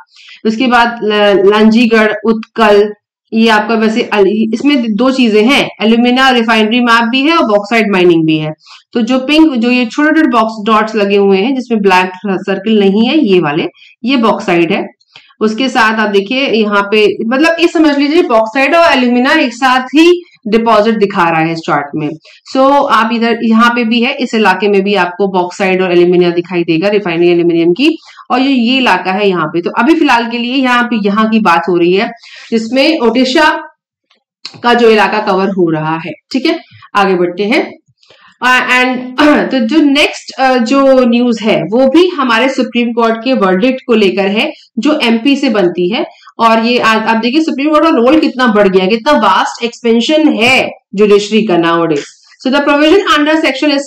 उसके बाद लांजीगढ़, उत्कल, ये आपका वैसे इसमें दो चीजें हैं, एल्यूमिना रिफाइनरी मैप भी है और बॉक्साइट माइनिंग भी है। तो जो पिंक, जो ये छोटे छोटे बॉक्स डॉट्स लगे हुए हैं जिसमें ब्लैक सर्कल नहीं है, ये वाले, ये बॉक्साइट है। उसके साथ आप देखिए यहाँ पे, मतलब ये समझ लीजिए बॉक्साइट और एल्यूमिना एक साथ ही डिपॉजिट दिखा रहा है इस चार्ट में। सो आप इधर यहाँ पे भी है, इस इलाके में भी आपको बॉक्साइट और एल्यूमिनियम दिखाई देगा, रिफाइनरी एल्यूमिनियम की, और ये इलाका है यहाँ पे। तो अभी फिलहाल के लिए यहाँ की बात हो रही है, जिसमें ओडिशा का जो इलाका कवर हो रहा है। ठीक है, आगे बढ़ते हैं। एंड तो जो नेक्स्ट जो न्यूज है वो भी हमारे सुप्रीम कोर्ट के वर्डिक्ट को लेकर है, जो MP से बनती है। और ये आप देखिए सुप्रीम कोर्ट का रोल कितना बढ़ गया, कितना वास्ट एक्सपेंशन है जुडिशरी का nowadays. So the provision under section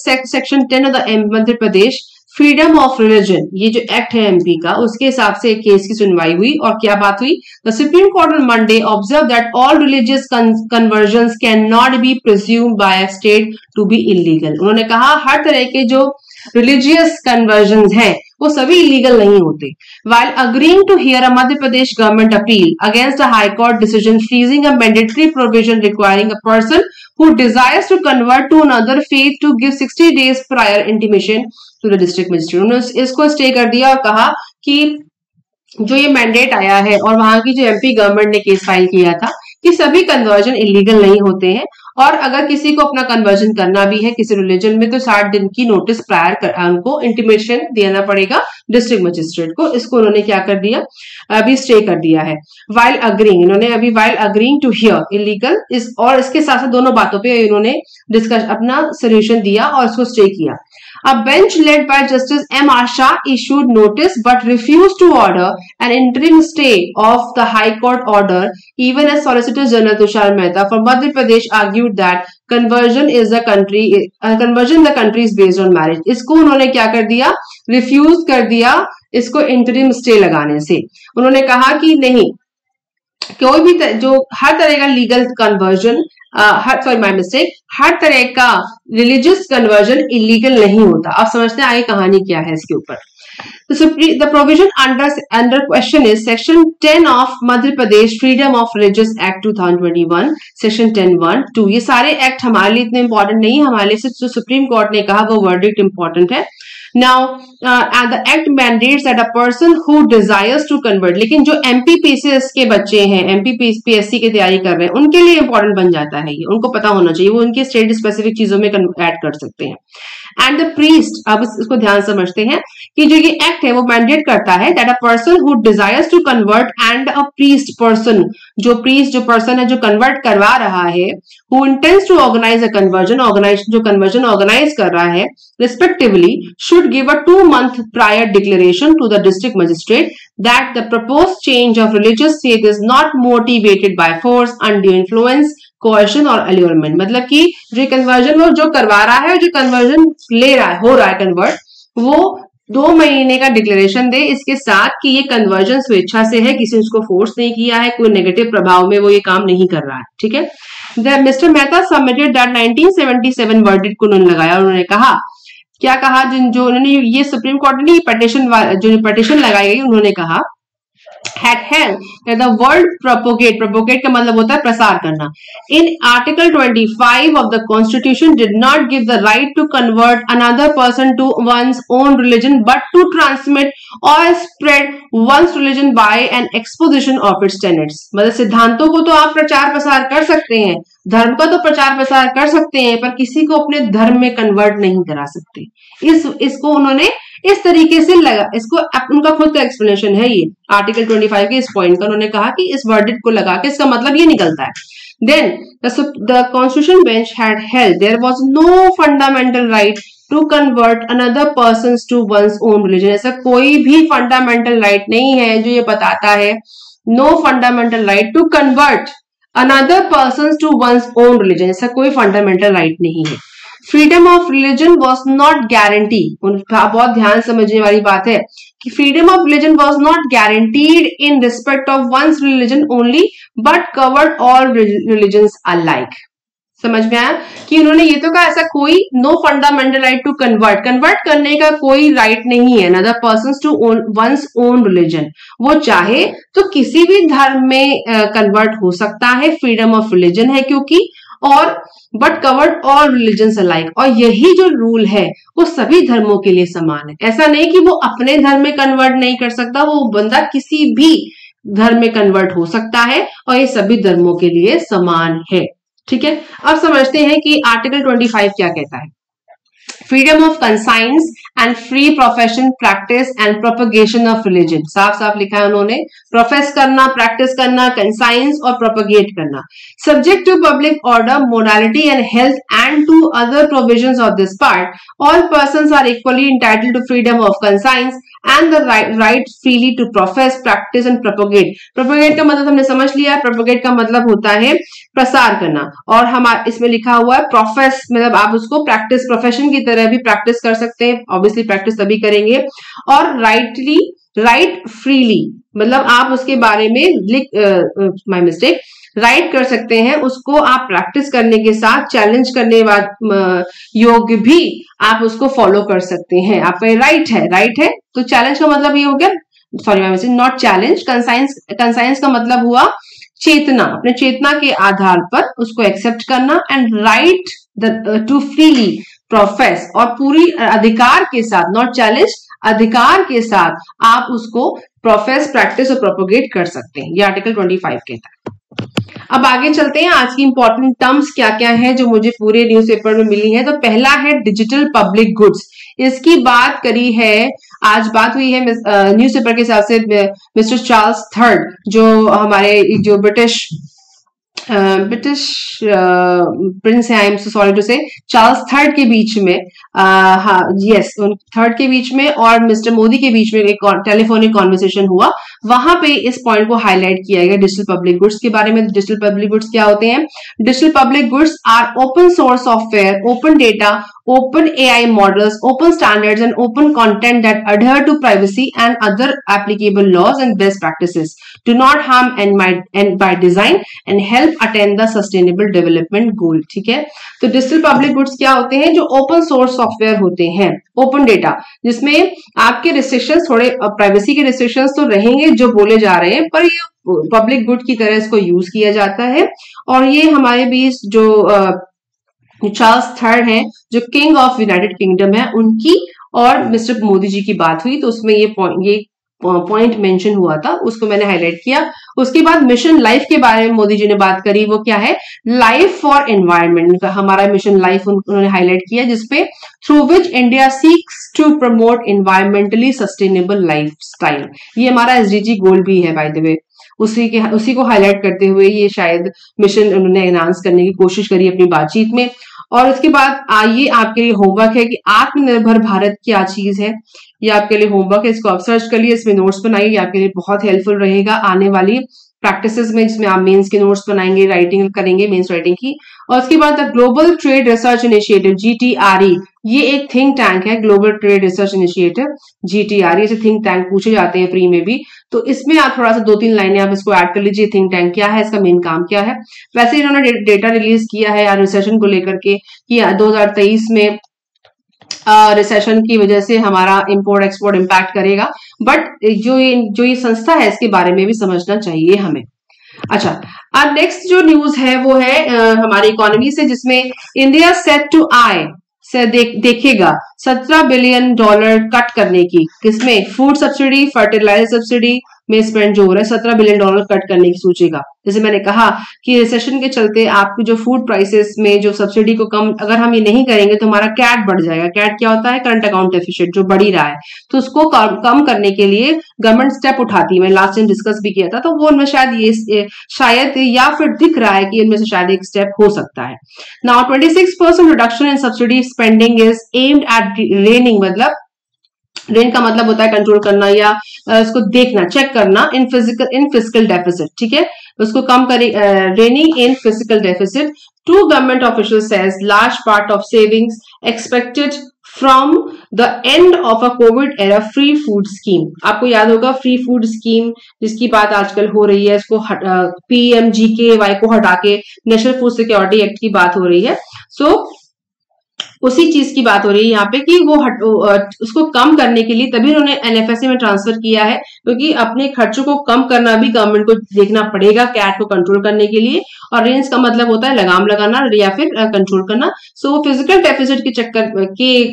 10 of the Madhya Pradesh freedom of religion, ये जो एक्ट है MP का, उसके हिसाब से केस की सुनवाई हुई। और क्या बात हुई, the supreme court on Monday observe that all religious conversions can not be presumed by a state to be illegal. उन्होंने कहा हर तरह के जो रिलीजियस कन्वर्जन्स हैं वो सभी इलीगल नहीं होते। While agreeing to hear a Madhya Pradesh government appeal against a High Court decision freezing a mandatory provision requiring a person who desires to convert to another faith to give 60 days prior intimation to the district magistrate, उन्होंने इसको stay कर दिया और कहा कि जो ये mandate आया है और वहां की जो MP गवर्नमेंट ने केस फाइल किया था कि सभी कन्वर्जन इलीगल नहीं होते हैं और अगर किसी को अपना कन्वर्जन करना भी है किसी रिलीजन में तो 60 दिन की नोटिस प्रायर उनको इंटीमेशन देना पड़ेगा डिस्ट्रिक्ट मजिस्ट्रेट को। इसको उन्होंने क्या कर दिया, अभी स्टे कर दिया है। वाइल अग्रीइंग, इन्होंने अभी while agreeing to hear illegal और इसके साथ साथ दोनों बातों पे इन्होंने डिस्कस अपना सोल्यूशन दिया और उसको स्टे किया। A bench led by Justice M.R. Shah issued notice but refused to order an interim stay of the High Court order, even as Solicitor General Tushar Mehta from Madhya Pradesh argued that conversion the country is based on marriage. इसको उन्होंने क्या कर दिया, refuse कर दिया इसको interim stay लगाने से। उन्होंने कहा कि नहीं, कोई भी जो हर तरह का लीगल कन्वर्जन हर तरह का रिलीजियस कन्वर्जन इलीगल नहीं होता। अब समझते हैं आगे कहानी क्या है इसके ऊपर। The provision under question is Section 10 of Madhya Pradesh Freedom of Religious Act 2021, Section 10(1)(2). ये सारे एक्ट हमारे लिए इतने इंपॉर्टेंट नहीं है, हमारे लिए सिर्फ जो सुप्रीम कोर्ट ने कहा वो वर्डिक्ट इंपॉर्टेंट है। Now, the act mandates that a person who desires to convert, लेकिन जो MPPCS के बच्चे हैं, MPPSC की तैयारी कर रहे हैं, उनके लिए इंपॉर्टेंट बन जाता है ये, उनको पता होना चाहिए, वो उनके स्टेट स्पेसिफिक चीजों में ऐड कर सकते हैं। एंड द प्रीस्ट, अब इसको ध्यान समझते हैं कि जो ये एक्ट है वो मैंडेट करता है that a person who desires to convert and a priest person, जो पर्सन है जो कन्वर्ट करवा रहा है, who intends to organise a conversion, जो कन्वर्जन ऑर्गेनाइज कर रहा है, respectively should give a 2-month prior declaration to the district magistrate that the proposed change of religious faith is not motivated by force, undue influence, coercion और allurement। मतलब कि जो conversion वो जो करवा रहा है, जो कन्वर्जन ले रहा है, हो रहा है कन्वर्ट, वो 2 महीने का डिक्लेरेशन दे इसके साथ कि ये कन्वर्जन स्वेच्छा से है, किसी ने उसको फोर्स नहीं किया है, कोई नेगेटिव प्रभाव में वो ये काम नहीं कर रहा है। ठीक है। Mister Mehta submitted that 1977 verdict को उन्होंने लगाया। उन्होंने कहा, क्या कहा, जो उन्होंने ये सुप्रीम कोर्ट ने जो पटिशन लगाई गई, उन्होंने कहा had held that the word propagate का मतलब होता है प्रसार करना, in Article 25 of the Constitution did not give the right to convert another person to one's own religion but to transmit or spread one's religion by an exposition of its tenets। मतलब सिद्धांतों को तो आप प्रचार प्रसार कर सकते हैं, धर्म का तो प्रचार प्रसार कर सकते हैं, पर किसी को अपने धर्म में कन्वर्ट नहीं करा सकते। इसको उन्होंने इस तरीके से लगा, इसको उनका खुद का एक्सप्लेनेशन है ये आर्टिकल 25 के इस पॉइंट का। उन्होंने कहा कि इस वर्डिक्ट को लगा के इसका मतलब ये निकलता है, then the constitution bench had held there was no fundamental right to convert another persons to one's own religion। ऐसा कोई भी फंडामेंटल राइट नहीं है जो ये बताता है no fundamental right to convert another persons to one's own religion, ऐसा कोई फंडामेंटल राइट नहीं है। Freedom of religion was not guarantee, बहुत ध्यान समझने वाली बात है कि freedom of religion was not guaranteed in respect of one's religion only but covered all religions alike. समझ में आया कि उन्होंने ये तो कहा ऐसा कोई no fundamental right to convert करने का कोई राइट नहीं है another persons to one's own religion. वो चाहे तो किसी भी धर्म में कन्वर्ट हो सकता है, फ्रीडम ऑफ रिलीजन है क्योंकि, और but covered all religions alike, और यही जो रूल है वो सभी धर्मों के लिए समान है। ऐसा नहीं कि वो अपने धर्म में कन्वर्ट नहीं कर सकता, वो बंदा किसी भी धर्म में कन्वर्ट हो सकता है और ये सभी धर्मों के लिए समान है। ठीक है। अब समझते हैं कि आर्टिकल 25 क्या कहता है। Freedom of conscience and free profession practice and propagation of religion, साफ साफ लिखा है उन्होंने, प्रोफेस करना, प्रैक्टिस करना, कंसाइंस और प्रोपगेट करना, subject to public order, morality and health and to other provisions of this part, all persons are equally entitled to freedom of conscience and the right freely to profess, practice and propagate. Propagate का मतलब हमने समझ लिया, propagate का मतलब होता है प्रसार करना, और हमारे इसमें लिखा हुआ है प्रोफेस, मतलब आप उसको प्रैक्टिस, प्रोफेशन की तरह भी प्रैक्टिस कर सकते हैं, ऑब्वियसली प्रैक्टिस तभी करेंगे, और राइट फ्रीली मतलब आप उसके बारे में माय मिस्टेक राइट कर सकते हैं, उसको आप प्रैक्टिस करने के साथ चैलेंज करने योग्य भी आप उसको फॉलो कर सकते हैं। आपका राइट है तो चैलेंज का मतलब ये हो गया, sorry my mistake, not challenge, conscience का मतलब हुआ चेतना, अपने चेतना के आधार पर उसको एक्सेप्ट करना, and right to freely profess, और पूरी अधिकार के साथ, नॉट चैलेंज, अधिकार के साथ आप उसको प्रोफेस, प्रैक्टिस और प्रोपोगेट कर सकते हैं। ये आर्टिकल 25 कहता है। अब आगे चलते हैं, आज की इंपॉर्टेंट टर्म्स क्या क्या है जो मुझे पूरे न्यूज़पेपर में मिली है। तो पहला है डिजिटल पब्लिक गुड्स, इसकी बात करी है, आज बात हुई है न्यूज़पेपर के हिसाब से मिस्टर चार्ल्स थर्ड, जो हमारे जो ब्रिटिश प्रिंस है, I am so sorry to say, Charles third के बीच में, हाँ यस, थर्ड के बीच में और मिस्टर मोदी के बीच में एक टेलीफोनिक कॉन्वर्सेशन हुआ, वहां पे इस पॉइंट को हाईलाइट किया गया डिजिटल पब्लिक गुड्स के बारे में। डिजिटल पब्लिक गुड्स क्या होते हैं? Digital public goods are open source software, open data, open AI models, open standards and open content that adhere to privacy and other applicable laws and best practices, do not harm and by design and help attain the sustainable development goal। ठीक है, तो digital public goods क्या होते हैं? जो open source software होते हैं, open data, जिसमें आपके रिस्ट्रिक्शंस, थोड़े प्राइवेसी के रिस्ट्रिक्शंस तो रहेंगे जो बोले जा रहे हैं, पर ये पब्लिक गुड की तरह इसको यूज किया जाता है। और ये हमारे बीच जो चार्ल्स थर्ड हैं, जो किंग ऑफ यूनाइटेड किंगडम है, उनकी और मिस्टर मोदी जी की बात हुई, तो उसमें ये पॉइंट मेंशन हुआ था, उसको मैंने हाईलाइट किया। उसके बाद मिशन लाइफ के बारे में मोदी जी ने बात करी, वो क्या है? लाइफ फॉर एनवायरनमेंट, हमारा मिशन लाइफ उन्होंने हाईलाइट किया, जिसपे through which India seeks to promote environmentally sustainable lifestyle, ये हमारा एसडीजी गोल भी है बाय द वे। उसी को हाईलाइट करते हुए ये शायद मिशन उन्होंने एनहांस करने की कोशिश करी अपनी बातचीत में। और उसके बाद आइए आपके लिए होमवर्क है कि आत्मनिर्भर भारत क्या चीज है, ये आपके लिए होमवर्क है, इसको आप सर्च कर लिए, इसमें नोट्स बनाइए, ये आपके लिए बहुत हेल्पफुल रहेगा आने वाली प्रैक्टिसेस में, जिसमें आप मेंस के नोट्स बनाएंगे, राइटिंग करेंगे मेंस राइटिंग की। और उसके बाद global trade research initiative GTRE, ये एक थिंक टैंक है, global trade research initiative GTRE से थिंक टैंक पूछे जाते हैं प्री में भी, तो इसमें आप थोड़ा सा 2-3 लाइनें आप इसको ऐड कर लीजिए, थिंक टैंक क्या है, इसका मेन काम क्या है। वैसे इन्होंने डेटा रिलीज किया है रिसेशन को लेकर के कि 2023 में रिसेशन की वजह से हमारा इंपोर्ट एक्सपोर्ट इम्पैक्ट करेगा, बट जो ये संस्था है इसके बारे में भी समझना चाहिए हमें। अच्छा, अब नेक्स्ट जो न्यूज है वो है हमारी इकोनॉमी से, जिसमें इंडिया सेट टू आय से देखेगा $17 बिलियन कट करने की, किसमें? फूड सब्सिडी, फर्टिलाइजर सब्सिडी में स्पेंड जो हो रहा है $17 बिलियन कट करने की सोचेगा। जैसे मैंने कहा कि रिसेशन के चलते आपकी जो फूड प्राइसेस में जो सब्सिडी को कम, अगर हम ये नहीं करेंगे तो हमारा कैट बढ़ जाएगा। कैट क्या होता है? करंट अकाउंट डेफिसिट, जो बढ़ ही रहा है, तो उसको कम करने के लिए गवर्नमेंट स्टेप उठाती है। मैं लास्ट टाइम डिस्कस भी किया था, तो वो उनमें शायद या फिर दिख रहा है कि इनमें से शायद एक स्टेप हो सकता है। Now 26% reduction in subsidy spending is aimed at raining, मतलब रेन का मतलब होता है कंट्रोल करना या इसको देखना, चेक करना, इन फिजिकल डेफिसिट, ठीक है, उसको कम करे, reining in fiscal deficit. Two government official says large part of savings expected from the end of a Covid era free food scheme. आपको याद होगा फ्री फूड स्कीम जिसकी बात आजकल हो रही है, इसको PMGKY को हटा के नेशनल फूड सिक्योरिटी एक्ट की बात हो रही है। सो उसी चीज की बात हो रही है यहाँ पे कि वो उसको कम करने के लिए तभी उन्होंने NFSA में ट्रांसफर किया है, क्योंकि अपने खर्चों को कम करना भी गवर्नमेंट को देखना पड़ेगा कैट को कंट्रोल करने के लिए। और रेंज का मतलब होता है लगाम लगाना या फिर कंट्रोल करना। सो वो फिजिकल डेफिसिट के चक्कर के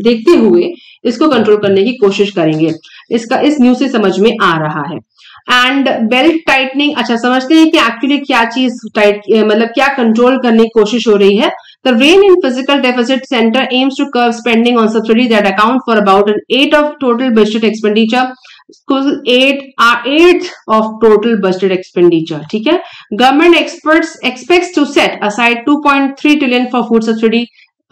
देखते हुए इसको कंट्रोल करने की कोशिश करेंगे। इस न्यूज से समझ में आ रहा है। एंड बेल्ट टाइटनिंग, अच्छा समझते हैं कि एक्चुअली क्या चीज टाइट, मतलब क्या कंट्रोल करने की कोशिश हो रही है। The rein in physical deficit center aims to curb spending on subsidies that account for about an eighth of total budget expenditure. eighth of total budget expenditure, ठीक है। Government expects to set aside 2.3 trillion for food subsidy,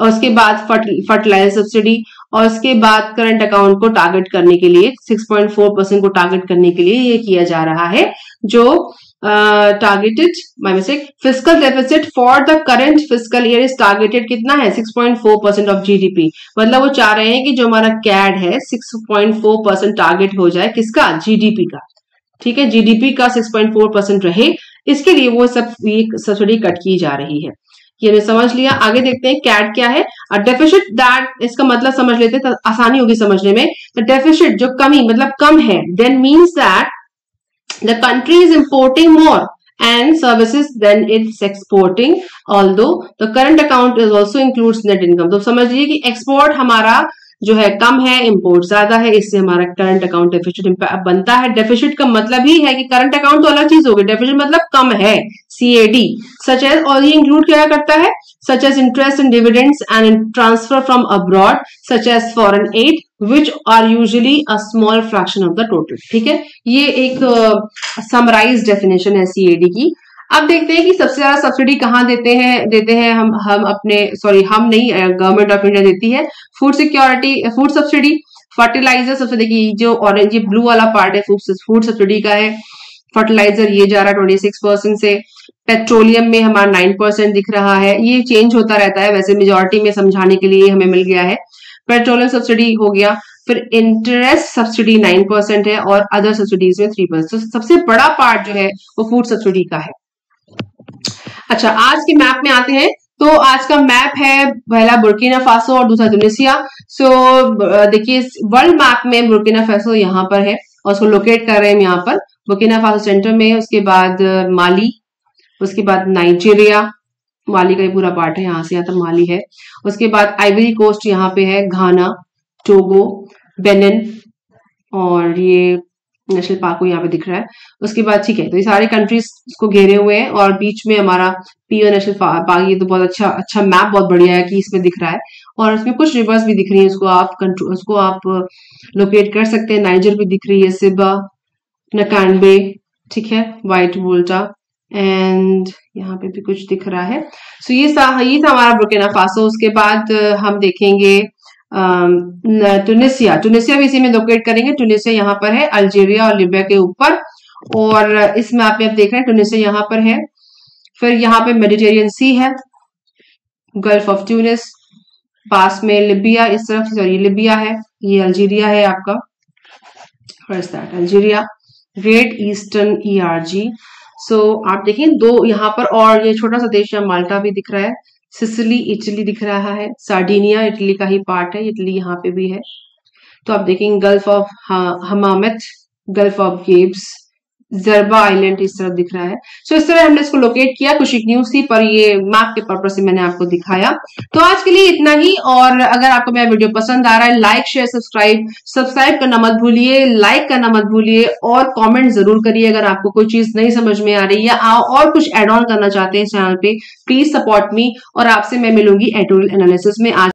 और उसके बाद fertiliser subsidy, और उसके बाद current account को target करने के लिए 6.4% को टारगेट करने के लिए ये किया जा रहा है। जो targeted by mistake fiscal deficit for the current fiscal year is targeted कितना है? 6.4% ऑफ GDP। मतलब वो चाह रहे हैं कि जो हमारा कैड है 6.4% टारगेट हो जाए, किसका? GDP का, ठीक है, GDP का 6.4% रहे, इसके लिए वो सब सब्सिडी कट की जा रही है। ये हमने समझ लिया। आगे देखते हैं कैट क्या है। डेफिसिट दैट, इसका मतलब समझ लेते हैं तो आसानी होगी समझने में। तो डेफिसिट जो कमी मतलब कम है, then means that the country is importing more and services than it's exporting, although the current account is also includes net income। तो समझ लीजिए कि एक्सपोर्ट हमारा जो है कम है, इंपोर्ट ज्यादा है, इससे हमारा करंट अकाउंट डेफिसिट बनता है। डेफिसिट का मतलब ही है कि करंट अकाउंट तो अलग चीज होगी, डेफिसिट मतलब कम है, CAD। सच एज, और ये इंक्लूड क्या करता है, such as interest and dividends and transfer from abroad, such as foreign aid, which are usually a small fraction of the total. ठीक है, ये एक समराइज डेफिनेशन है CAD की। अब देखते हैं कि सबसे ज्यादा सब्सिडी कहाँ देते हैं हम अपने, सॉरी हम नहीं, गवर्नमेंट ऑफ इंडिया देती है food security, food subsidy, fertiliser subsidy. देखिए जो ऑरेंज, ये ब्लू वाला पार्ट है फूड सब्सिडी का है। फर्टिलाइजर ये जा रहा है 26% से। पेट्रोलियम में हमारा 9% दिख रहा है, ये चेंज होता रहता है, वैसे मेजोरिटी में समझाने के लिए हमें मिल गया है। पेट्रोलियम सब्सिडी हो गया, फिर इंटरेस्ट सब्सिडी 9% है और अदर सब्सिडीज में 3%। तो सबसे बड़ा पार्ट जो है वो फूड सब्सिडी का है। अच्छा, आज के मैप में आते हैं। तो आज का मैप है पहला बुर्किना फासो और दूसरा ट्यूनीसिया। सो देखिए वर्ल्ड मैप में बुर्किना फासो यहाँ पर है और उसको लोकेट कर रहे हैं यहाँ पर, बुर्किना फासो सेंटर में, उसके बाद माली, उसके बाद नाइजीरिया, माली का ये पूरा पार्ट है, यहाँ से यहाँ तक माली है। उसके बाद आइवरी कोस्ट यहाँ पे है, घाना, टोगो, बेनिन, और ये नेशनल पार्क को यहाँ पे दिख रहा है। उसके बाद ठीक है, तो ये सारे कंट्रीज को घेरे हुए हैं और बीच में हमारा पीओ नेशनल पार्क। ये तो बहुत अच्छा मैप, बहुत बढ़िया है कि इसमें दिख रहा है और उसमें कुछ रिवर्स भी दिख रही है, उसको आप लोकेट कर सकते हैं। नाइजर भी दिख रही है, सिबा, नकानबे, ठीक है, व्हाइट वोल्टा, एंड यहाँ पे भी कुछ दिख रहा है। सो ये था हमारा बुर्किना फासो। उसके बाद हम देखेंगे ट्यूनीसिया भी इसी में लोकेट करेंगे। ट्यूनीसिया यहाँ पर है, अल्जीरिया और लीबिया के ऊपर, और इस मैप में आप देख रहे हैं ट्यूनीसिया यहाँ पर है। फिर यहाँ पे मेडिटेरियन सी है, गल्फ ऑफ ट्यूनिस, पास में लिबिया, इस तरफ, सॉरी लिबिया है, ये अल्जीरिया है आपका, अल्जीरिया, ग्रेट ईस्टर्न ERG। सो आप देखिए दो यहाँ पर, और ये छोटा सा देश है माल्टा भी दिख रहा है, सिसिली इटली दिख रहा है, सार्डिनिया इटली का ही पार्ट है, इटली यहाँ पे भी है। तो आप देखेंगे gulf of Hammamet, gulf of Gabes, Djerba island इस तरफ दिख रहा है। सो इस तरह हमने इसको लोकेट किया, कुछ एक न्यूज थी पर ये मैप के पर्पज से मैंने आपको दिखाया। तो आज के लिए इतना ही, और अगर आपको मेरा वीडियो पसंद आ रहा है, लाइक शेयर सब्सक्राइब करना मत भूलिए, लाइक करना मत भूलिए, और कमेंट जरूर करिए अगर आपको कोई चीज नहीं समझ में आ रही या और कुछ एड ऑन करना चाहते हैं इस चैनल पे। प्लीज सपोर्ट मी, और आपसे मैं मिलूंगी एडिटोरियल एनालिसिस में। आज